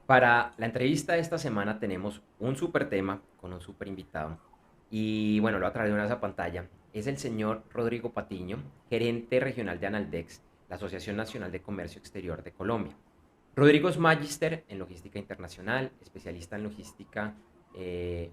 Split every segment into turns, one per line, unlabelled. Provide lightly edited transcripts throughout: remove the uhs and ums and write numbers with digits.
Para la entrevista de esta semana tenemos un súper tema con un súper invitado. Y bueno, lo voy a traer de una esa pantalla. Es el señor Rodrigo Patiño, gerente regional de Analdex, la Asociación Nacional de Comercio Exterior de Colombia. Rodrigo es magíster en logística internacional, especialista eh,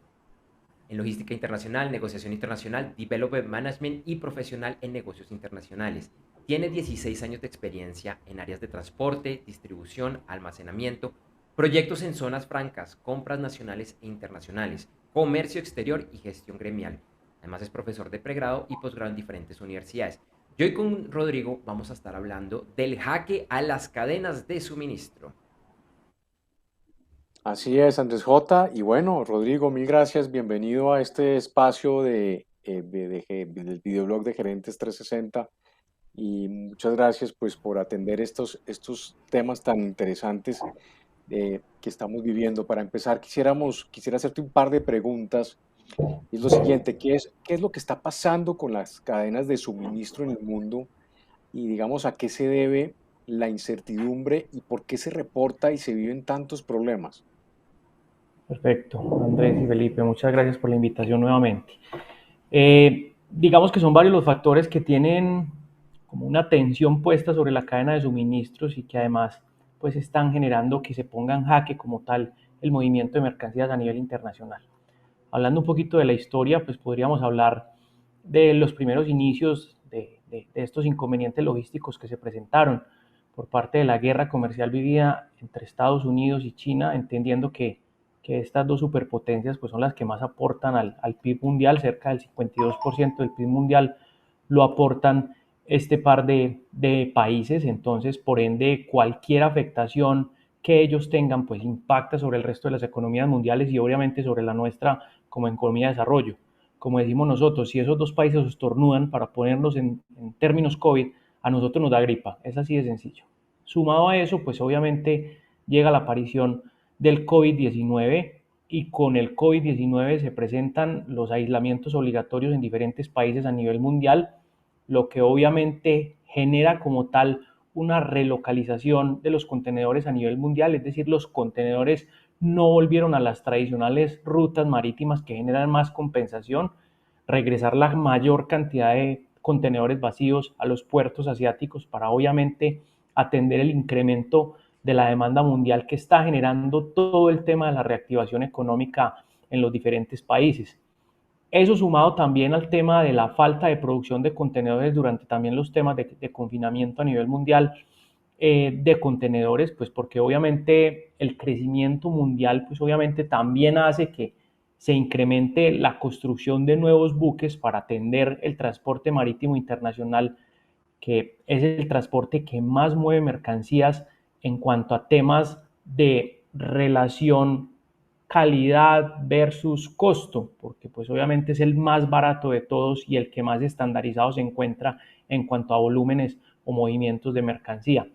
en logística internacional, negociación internacional, development management y profesional en negocios internacionales. Tiene 16 años de experiencia en áreas de transporte, distribución, almacenamiento, proyectos en zonas francas, compras nacionales e internacionales, comercio exterior y gestión gremial. Además es profesor de pregrado y posgrado en diferentes universidades. Y hoy con Rodrigo vamos a estar hablando del jaque a las cadenas de suministro.
Así es, Andrés J. Y bueno, Rodrigo, mil gracias. Bienvenido a este espacio del videoblog de Gerentes 360. Y muchas gracias pues por atender estos temas tan interesantes que estamos viviendo. Para empezar, quisiera hacerte un par de preguntas. Y es lo siguiente, ¿qué es lo que está pasando con las cadenas de suministro en el mundo? Y digamos, ¿a qué se debe la incertidumbre y por qué se reporta y se viven tantos problemas?
Perfecto, Andrés y Felipe, muchas gracias por la invitación nuevamente. Digamos que son varios los factores que tienen como una tensión puesta sobre la cadena de suministros y que además pues están generando que se ponga en jaque como tal el movimiento de mercancías a nivel internacional. Hablando un poquito de la historia, pues podríamos hablar de los primeros inicios de estos inconvenientes logísticos que se presentaron por parte de la guerra comercial vivida entre Estados Unidos y China, entendiendo que estas dos superpotencias pues son las que más aportan al PIB mundial, cerca del 52% del PIB mundial lo aportan este par de países, entonces por ende cualquier afectación que ellos tengan pues impacta sobre el resto de las economías mundiales y obviamente sobre la nuestra como economía de desarrollo. Como decimos nosotros, si esos dos países estornudan, para ponernos en términos COVID, a nosotros nos da gripa, es así de sencillo. Sumado a eso, pues obviamente llega la aparición del COVID-19 y con el COVID-19 se presentan los aislamientos obligatorios en diferentes países a nivel mundial, lo que obviamente genera como tal una relocalización de los contenedores a nivel mundial, es decir, los contenedores no volvieron a las tradicionales rutas marítimas que generan más compensación, regresar la mayor cantidad de contenedores vacíos a los puertos asiáticos para obviamente atender el incremento de la demanda mundial que está generando todo el tema de la reactivación económica en los diferentes países. Eso sumado también al tema de la falta de producción de contenedores durante también los temas de confinamiento a nivel mundial de contenedores, pues porque obviamente el crecimiento mundial, pues obviamente también hace que se incremente la construcción de nuevos buques para atender el transporte marítimo internacional, que es el transporte que más mueve mercancías en cuanto a temas de relación calidad versus costo, porque pues obviamente es el más barato de todos y el que más estandarizado se encuentra en cuanto a volúmenes o movimientos de mercancía.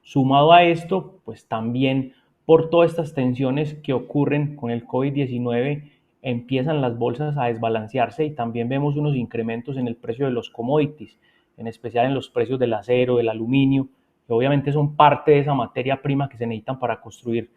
Sumado a esto, pues también por todas estas tensiones que ocurren con el COVID-19, empiezan las bolsas a desbalancearse y también vemos unos incrementos en el precio de los commodities, en especial en los precios del acero, del aluminio, que obviamente son parte de esa materia prima que se necesitan para construir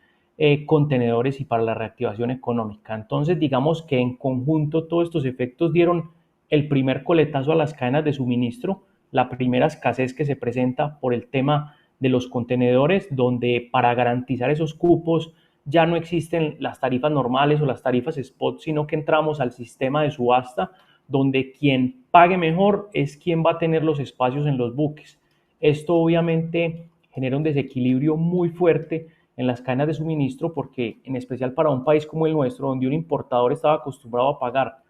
contenedores y para la reactivación económica. Entonces, digamos que en conjunto todos estos efectos dieron el primer coletazo a las cadenas de suministro, la primera escasez que se presenta por el tema de los contenedores, donde para garantizar esos cupos ya no existen las tarifas normales o las tarifas spot, sino que entramos al sistema de subasta, donde quien pague mejor es quien va a tener los espacios en los buques. Esto obviamente genera un desequilibrio muy fuerte en las cadenas de suministro, porque en especial para un país como el nuestro, donde un importador estaba acostumbrado a pagar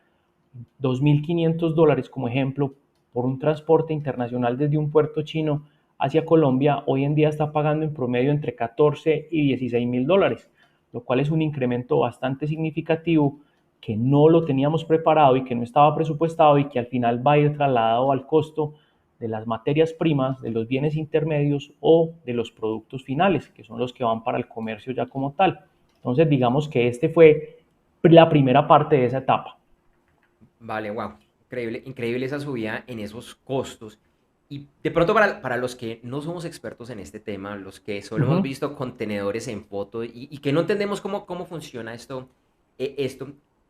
$2.500 como ejemplo por un transporte internacional desde un puerto chino hacia Colombia, hoy en día está pagando en promedio entre 14 y $16.000, lo cual es un incremento bastante significativo que no lo teníamos preparado y que no estaba presupuestado y que al final va a ir trasladado al costo de las materias primas, de los bienes intermedios o de los productos finales, que son los que van para el comercio ya como tal. Entonces, digamos que este fue la primera parte de esa etapa.
Vale, wow. Increíble, increíble esa subida en esos costos. Y de pronto para los que no somos expertos en este tema, los que solo hemos
Ujú.
visto contenedores en foto y que no entendemos cómo funciona esto,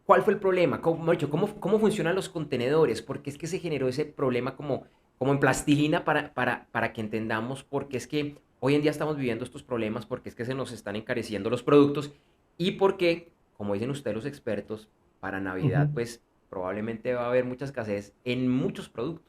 ¿cuál fue el problema? ¿Cómo funcionan los contenedores? Porque es que se generó ese problema como en plastilina para que entendamos, porque es que hoy en día estamos viviendo estos problemas, porque es que se nos están encareciendo los productos y porque, como dicen ustedes los expertos, para Navidad,
Ujú.
pues probablemente va a haber mucha escasez en muchos productos.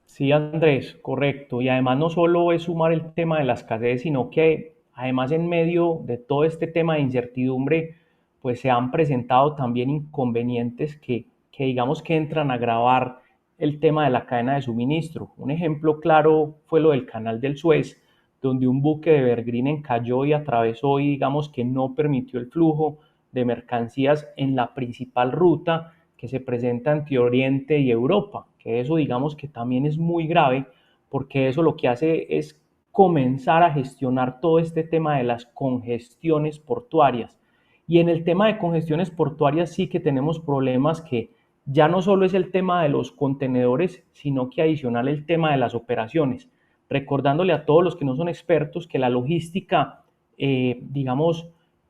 Sí, Andrés, correcto. Y además no solo es sumar el tema de la escasez, sino que además en medio de todo este tema de incertidumbre, pues se han presentado también inconvenientes que digamos que entran a agravar el tema de la cadena de suministro. Un ejemplo claro fue lo del canal del Suez, donde un buque de Evergreen encalló y atravesó y digamos que no permitió el flujo de mercancías en la principal ruta que se presenta entre Oriente y Europa, que eso digamos que también es muy grave porque eso lo que hace es comenzar a gestionar todo este tema de las congestiones portuarias. Y en el tema de congestiones portuarias sí que tenemos problemas que ya no solo es el tema de los contenedores, sino que adicional el tema de las operaciones. Recordándole a todos los que no son expertos que la logística, digamos,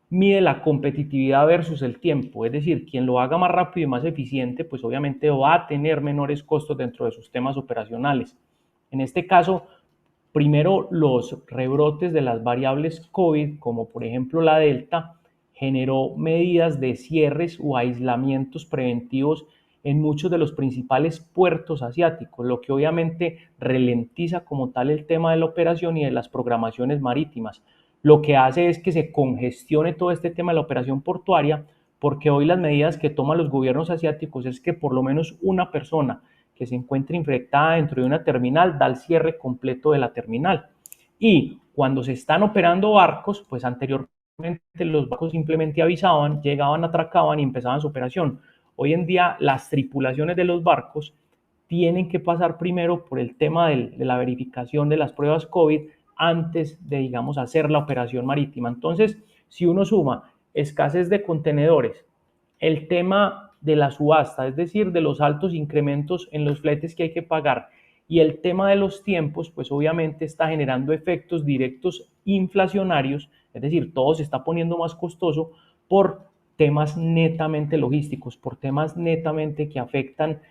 mide la competitividad versus el tiempo, es decir, quien lo haga más rápido y más eficiente, pues obviamente va a tener menores costos dentro de sus temas operacionales. En este caso, primero los rebrotes de las variables COVID, como por ejemplo la Delta, generó medidas de cierres o aislamientos preventivos en muchos de los principales puertos asiáticos, lo que obviamente ralentiza como tal el tema de la operación y de las programaciones marítimas. Lo que hace es que se congestione todo este tema de la operación portuaria, porque hoy las medidas que toman los gobiernos asiáticos es que por lo menos una persona que se encuentre infectada dentro de una terminal da el cierre completo de la terminal. Y cuando se están operando barcos, pues anteriormente los barcos simplemente avisaban, llegaban, atracaban y empezaban su operación. Hoy en día las tripulaciones de los barcos tienen que pasar primero por el tema de la verificación de las pruebas COVID antes de, digamos, hacer la operación marítima. Entonces, si uno suma escasez de contenedores, el tema de la subasta, es decir, de los altos incrementos en los fletes que hay que pagar, y el tema de los tiempos, pues obviamente está generando efectos directos inflacionarios, es decir, todo se está poniendo más costoso por temas netamente logísticos, por temas netamente que afectan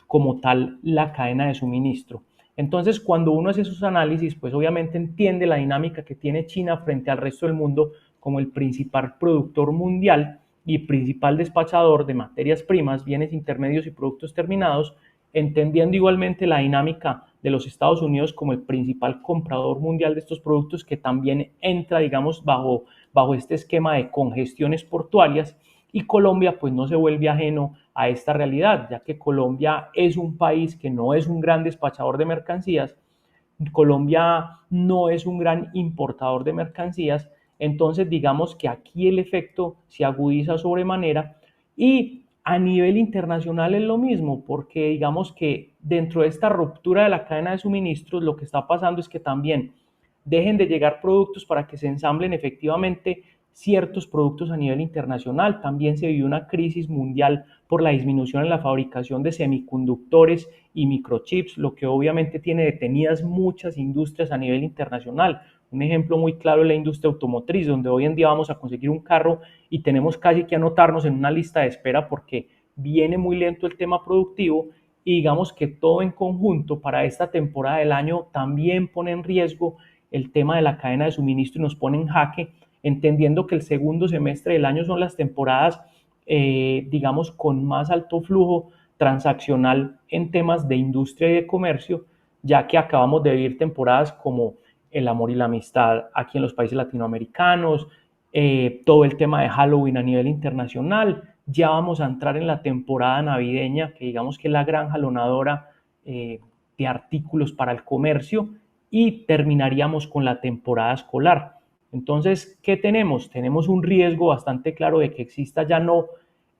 como tal la cadena de suministro. Entonces, cuando uno hace esos análisis, pues obviamente entiende la dinámica que tiene China frente al resto del mundo como el principal productor mundial y principal despachador de materias primas, bienes intermedios y productos terminados, entendiendo igualmente la dinámica de los Estados Unidos como el principal comprador mundial de estos productos que también entra, digamos, bajo este esquema de congestiones portuarias, y Colombia pues no se vuelve ajeno a esta realidad, ya que Colombia es un país que no es un gran despachador de mercancías, Colombia no es un gran importador de mercancías, entonces digamos que aquí el efecto se agudiza sobremanera y a nivel internacional es lo mismo, porque digamos que dentro de esta ruptura de la cadena de suministros lo que está pasando es que también dejen de llegar productos para que se ensamblen efectivamente ciertos productos a nivel internacional. También se vivió una crisis mundial por la disminución en la fabricación de semiconductores y microchips, lo que obviamente tiene detenidas muchas industrias a nivel internacional. Un ejemplo muy claro es la industria automotriz, donde hoy en día vamos a conseguir un carro y tenemos casi que anotarnos en una lista de espera porque viene muy lento el tema productivo, y digamos que todo en conjunto para esta temporada del año también pone en riesgo el tema de la cadena de suministro y nos pone en jaque, entendiendo que el segundo semestre del año son las temporadas, digamos, con más alto flujo transaccional en temas de industria y de comercio, ya que acabamos de vivir temporadas como el amor y la amistad aquí en los países latinoamericanos, todo el tema de Halloween a nivel internacional. Ya vamos a entrar en la temporada navideña, que digamos que es la gran jalonadora de artículos para el comercio, y terminaríamos con la temporada escolar. Entonces, ¿qué tenemos? Tenemos un riesgo bastante claro de que exista ya no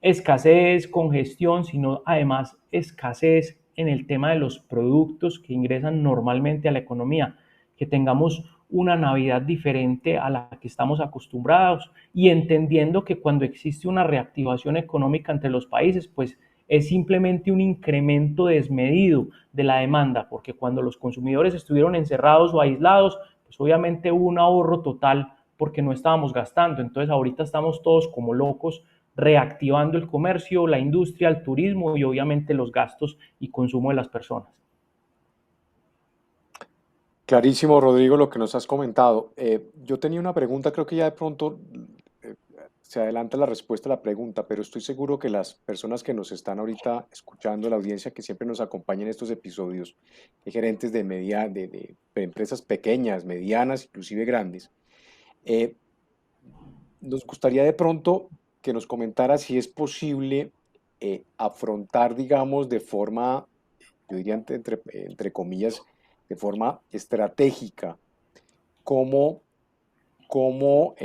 escasez, congestión, sino además escasez en el tema de los productos que ingresan normalmente a la economía, que tengamos una Navidad diferente a la que estamos acostumbrados, y entendiendo que cuando existe una reactivación económica entre los países, pues es simplemente un incremento desmedido de la demanda, porque cuando los consumidores estuvieron encerrados o aislados, pues obviamente hubo un ahorro total porque no estábamos gastando. Entonces ahorita estamos todos como locos reactivando el comercio, la industria, el turismo y obviamente los gastos y consumo de las personas.
Clarísimo, Rodrigo, lo que nos has comentado. Yo tenía una pregunta, creo que ya de pronto eh, se adelanta la respuesta a la pregunta, pero estoy seguro que las personas que nos están ahorita escuchando, la audiencia que siempre nos acompaña en estos episodios, de gerentes de empresas pequeñas, medianas, inclusive grandes, eh, nos gustaría de pronto que nos comentara si es posible afrontar, digamos, de forma, yo diría entre comillas, de forma estratégica, cómo, cómo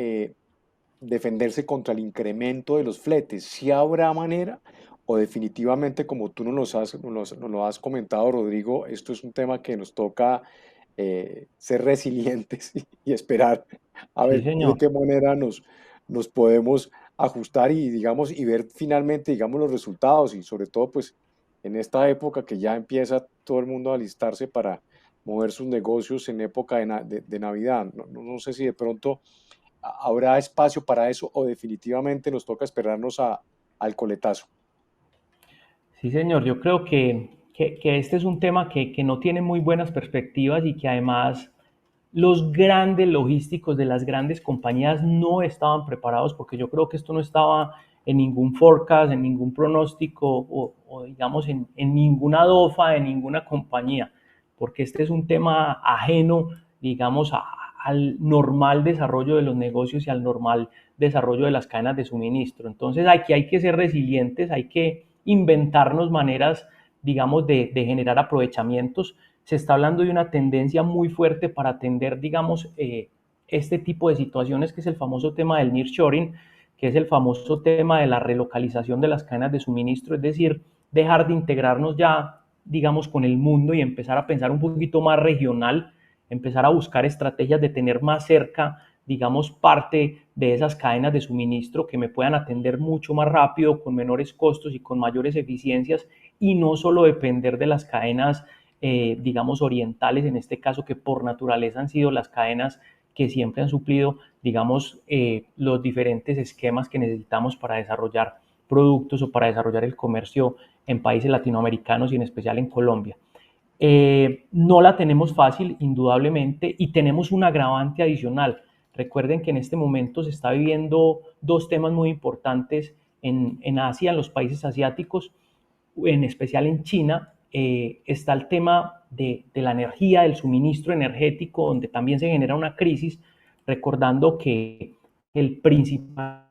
defenderse contra el incremento de los fletes. Si habrá manera o definitivamente, como tú nos lo has comentado, Rodrigo, esto es un tema que nos toca ser resilientes y esperar a
Sí,
ver de
señor.
qué manera nos podemos ajustar y, digamos, y ver finalmente, digamos, los resultados y sobre todo, pues, en esta época que ya empieza todo el mundo a alistarse para mover sus negocios en época de Navidad. No sé si de pronto habrá espacio para eso o definitivamente nos toca esperarnos al coletazo.
Sí, señor, yo creo que este es un tema que no tiene muy buenas perspectivas y que además los grandes logísticos de las grandes compañías no estaban preparados porque yo creo que esto no estaba en ningún forecast, en ningún pronóstico o digamos en ninguna DOFA, en ninguna compañía, porque este es un tema ajeno, digamos, al normal desarrollo de los negocios y al normal desarrollo de las cadenas de suministro. Entonces aquí hay que ser resilientes, hay que inventarnos maneras, digamos, de generar aprovechamientos. Se está hablando de una tendencia muy fuerte para atender, digamos, este tipo de situaciones, que es el famoso tema del nearshoring, que es el famoso tema de la relocalización de las cadenas de suministro, es decir, dejar de integrarnos ya, digamos, con el mundo y empezar a pensar un poquito más regional, empezar a buscar estrategias de tener más cerca, digamos, parte de esas cadenas de suministro que me puedan atender mucho más rápido, con menores costos y con mayores eficiencias, y no solo depender de las cadenas, digamos, orientales, en este caso, que por naturaleza han sido las cadenas que siempre han suplido, digamos, los diferentes esquemas que necesitamos para desarrollar productos o para desarrollar el comercio en países latinoamericanos y en especial en Colombia. No la tenemos fácil, indudablemente, y tenemos un agravante adicional. Recuerden que en este momento se está viviendo dos temas muy importantes en Asia, en los países asiáticos, en especial en China. Está el tema de la energía, del suministro energético, donde también se genera una crisis, recordando que el principal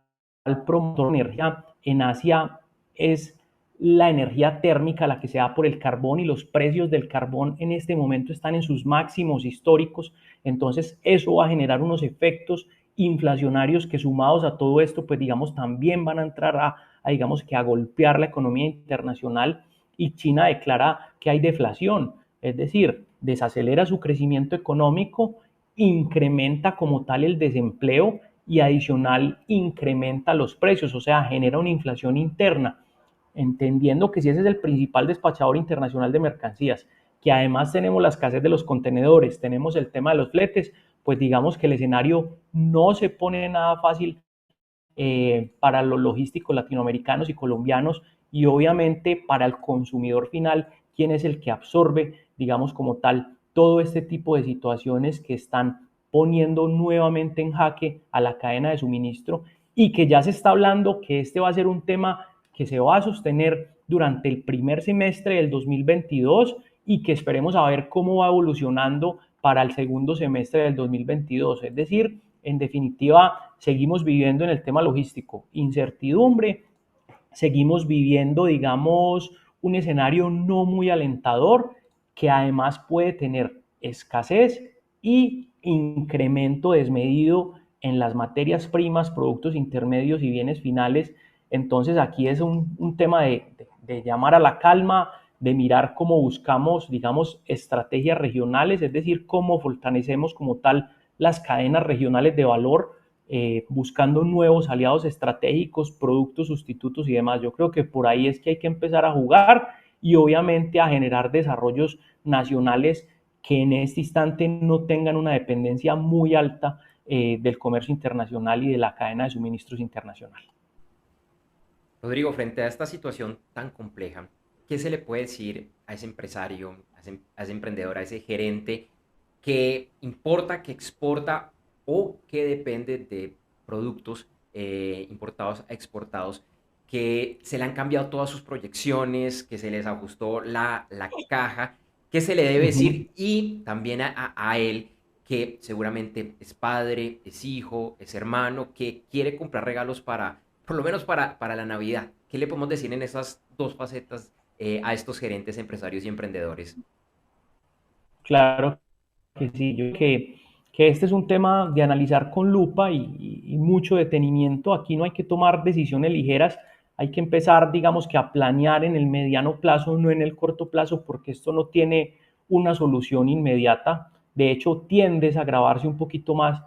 promotor de energía en Asia es la energía térmica, la que se da por el carbón, y los precios del carbón en este momento están en sus máximos históricos. Entonces eso va a generar unos efectos inflacionarios que, sumados a todo esto, pues digamos, también van a entrar digamos, que a golpear la economía internacional. Y China declara que hay deflación, es decir, desacelera su crecimiento económico, incrementa como tal el desempleo y adicional incrementa los precios, o sea, genera una inflación interna, entendiendo que si ese es el principal despachador internacional de mercancías, que además tenemos la escasez de los contenedores, tenemos el tema de los fletes, pues digamos que el escenario no se pone nada fácil para los logísticos latinoamericanos y colombianos, y obviamente para el consumidor final, quien es el que absorbe, digamos, como tal, todo este tipo de situaciones que están poniendo nuevamente en jaque a la cadena de suministro, y que ya se está hablando que este va a ser un tema que se va a sostener durante el primer semestre del 2022 y que esperemos a ver cómo va evolucionando para el segundo semestre del 2022. Es decir, en definitiva, seguimos viviendo en el tema logístico incertidumbre, seguimos viviendo, digamos, un escenario no muy alentador, que además puede tener escasez y incremento desmedido en las materias primas, productos intermedios y bienes finales. Entonces aquí es un tema de llamar a la calma, de mirar cómo buscamos, digamos, estrategias regionales, es decir, cómo fortalecemos como tal las cadenas regionales de valor buscando nuevos aliados estratégicos, productos sustitutos y demás. Yo creo que por ahí es que hay que empezar a jugar y obviamente a generar desarrollos nacionales que en este instante no tengan una dependencia muy alta del comercio internacional y de la cadena de suministros internacional.
Rodrigo, frente a esta situación tan compleja, ¿qué se le puede decir a ese empresario, a ese emprendedor, a ese gerente que importa, que exporta o que depende de productos importados a exportados, que se le han cambiado todas sus proyecciones, que se les ajustó la caja? ¿Qué se le debe
Uh -huh.
decir? Y también a él, que seguramente es padre, es hijo, es hermano, que quiere comprar regalos para, por lo menos para la Navidad. ¿Qué le podemos decir en esas dos facetas a estos gerentes, empresarios y emprendedores?
Claro que sí, yo creo que este es un tema de analizar con lupa y mucho detenimiento. Aquí no hay que tomar decisiones ligeras, hay que empezar, digamos que a planear en el mediano plazo, no en el corto plazo, porque esto no tiene una solución inmediata. De hecho, tiende a agravarse un poquito más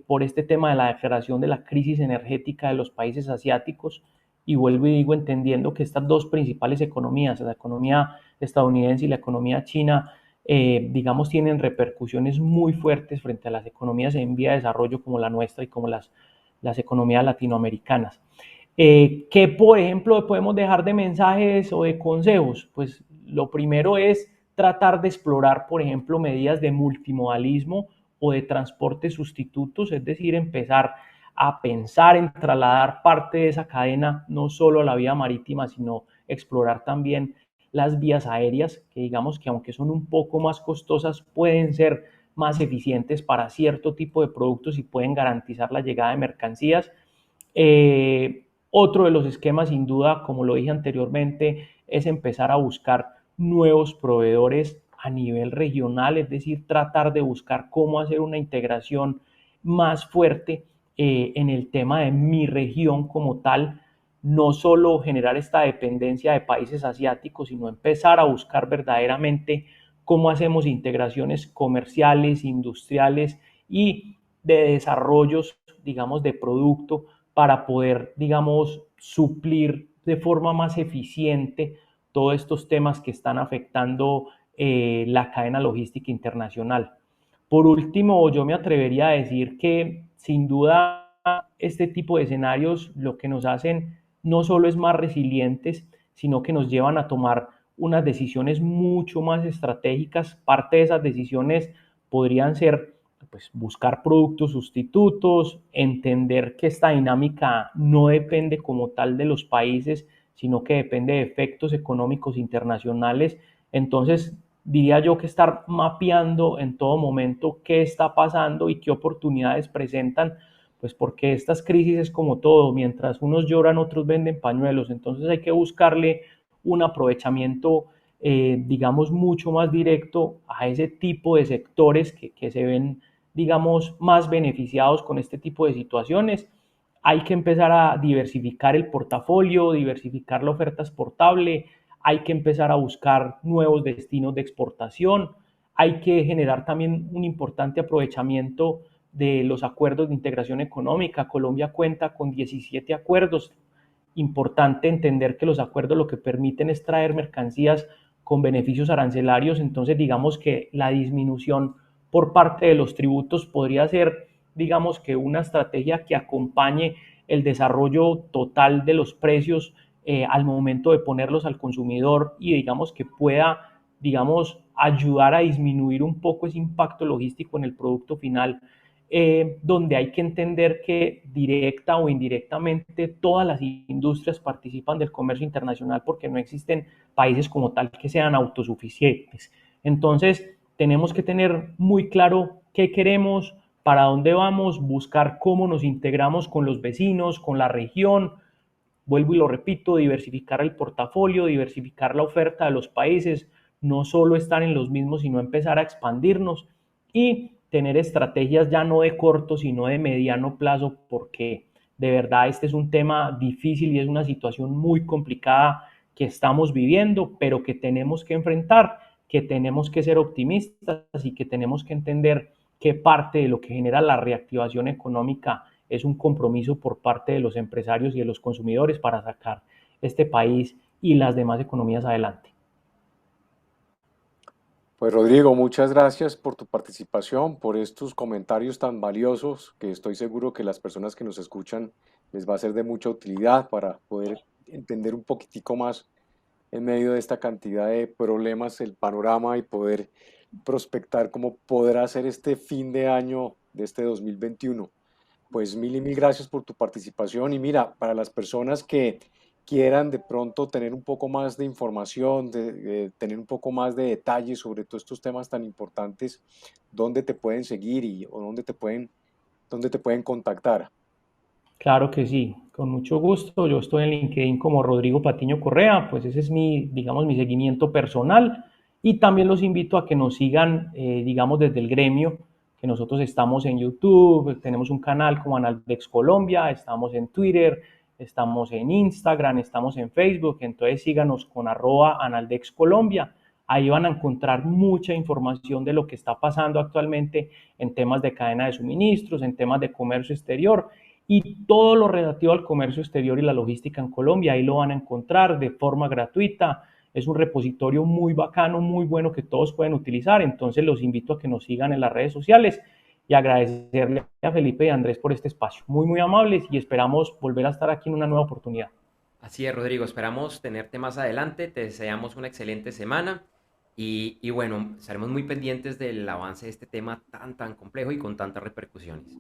por este tema de la declaración de la crisis energética de los países asiáticos. Y vuelvo y digo, entendiendo que estas dos principales economías, la economía estadounidense y la economía china, digamos, tienen repercusiones muy fuertes frente a las economías en vía de desarrollo como la nuestra y como las economías latinoamericanas. ¿Qué, por ejemplo, podemos dejar de mensajes o de consejos? Pues lo primero es tratar de explorar, por ejemplo, medidas de multimodalismo o de transporte sustitutos, es decir, empezar a pensar en trasladar parte de esa cadena no solo a la vía marítima, sino explorar también las vías aéreas, que digamos que aunque son un poco más costosas, pueden ser más eficientes para cierto tipo de productos y pueden garantizar la llegada de mercancías. Otro de los esquemas, sin duda, como lo dije anteriormente, es empezar a buscar nuevos proveedores a nivel regional, es decir, tratar de buscar cómo hacer una integración más fuerte en el tema de mi región como tal, no solo generar esta dependencia de países asiáticos, sino empezar a buscar verdaderamente cómo hacemos integraciones comerciales, industriales y de desarrollos, digamos, de producto para poder, digamos, suplir de forma más eficiente todos estos temas que están afectando la cadena logística internacional. Por último, yo me atrevería a decir que sin duda este tipo de escenarios lo que nos hacen no solo es más resilientes, sino que nos llevan a tomar unas decisiones mucho más estratégicas. Parte de esas decisiones podrían ser pues, buscar productos sustitutos, entender que esta dinámica no depende como tal de los países, sino que depende de efectos económicos internacionales. Entonces, diría yo que estar mapeando en todo momento qué está pasando y qué oportunidades presentan, pues porque estas crisis es como todo, mientras unos lloran, otros venden pañuelos, entonces hay que buscarle un aprovechamiento, digamos, mucho más directo a ese tipo de sectores que se ven, digamos, más beneficiados con este tipo de situaciones. Hay que empezar a diversificar el portafolio, diversificar la oferta exportable, hay que empezar a buscar nuevos destinos de exportación, hay que generar también un importante aprovechamiento de los acuerdos de integración económica. Colombia cuenta con 17 acuerdos. Importante entender que los acuerdos lo que permiten es traer mercancías con beneficios arancelarios, entonces digamos que la disminución por parte de los tributos podría ser, digamos que una estrategia que acompañe el desarrollo total de los precios al momento de ponerlos al consumidor y digamos que pueda, digamos, ayudar a disminuir un poco ese impacto logístico en el producto final, donde hay que entender que directa o indirectamente todas las industrias participan del comercio internacional porque no existen países como tal que sean autosuficientes. Entonces, tenemos que tener muy claro qué queremos, para dónde vamos, buscar cómo nos integramos con los vecinos, con la región. Vuelvo y lo repito, diversificar el portafolio, diversificar la oferta de los países, no solo estar en los mismos, sino empezar a expandirnos y tener estrategias ya no de corto, sino de mediano plazo, porque de verdad este es un tema difícil y es una situación muy complicada que estamos viviendo, pero que tenemos que enfrentar, que tenemos que ser optimistas y que tenemos que entender que parte de lo que genera la reactivación económica es un compromiso por parte de los empresarios y de los consumidores para sacar este país y las demás economías adelante.
Pues Rodrigo, muchas gracias por tu participación, por estos comentarios tan valiosos que estoy seguro que las personas que nos escuchan les va a ser de mucha utilidad para poder entender un poquitico más en medio de esta cantidad de problemas el panorama y poder prospectar cómo podrá ser este fin de año de este 2021. Pues mil y mil gracias por tu participación y mira, para las personas que quieran de pronto tener un poco más de información, tener un poco más de detalles sobre todos estos temas tan importantes, ¿dónde te pueden seguir o dónde te pueden contactar?
Claro que sí, con mucho gusto. Yo estoy en LinkedIn como Rodrigo Patiño Correa, pues ese es mi, digamos, mi seguimiento personal. Y también los invito a que nos sigan, digamos, desde el gremio, que nosotros estamos en YouTube, tenemos un canal como Analdex Colombia, estamos en Twitter, estamos en Instagram, estamos en Facebook, entonces síganos con @Analdex Colombia. Ahí van a encontrar mucha información de lo que está pasando actualmente en temas de cadena de suministros, en temas de comercio exterior y todo lo relativo al comercio exterior y la logística en Colombia. Ahí lo van a encontrar de forma gratuita. Es un repositorio muy bacano, muy bueno que todos pueden utilizar. Entonces los invito a que nos sigan en las redes sociales y agradecerle a Felipe y a Andrés por este espacio. Muy, muy amables y esperamos volver a estar aquí en una nueva oportunidad.
Así es, Rodrigo, esperamos tenerte más adelante, te deseamos una excelente semana y bueno, estaremos muy pendientes del avance de este tema tan complejo y con tantas repercusiones.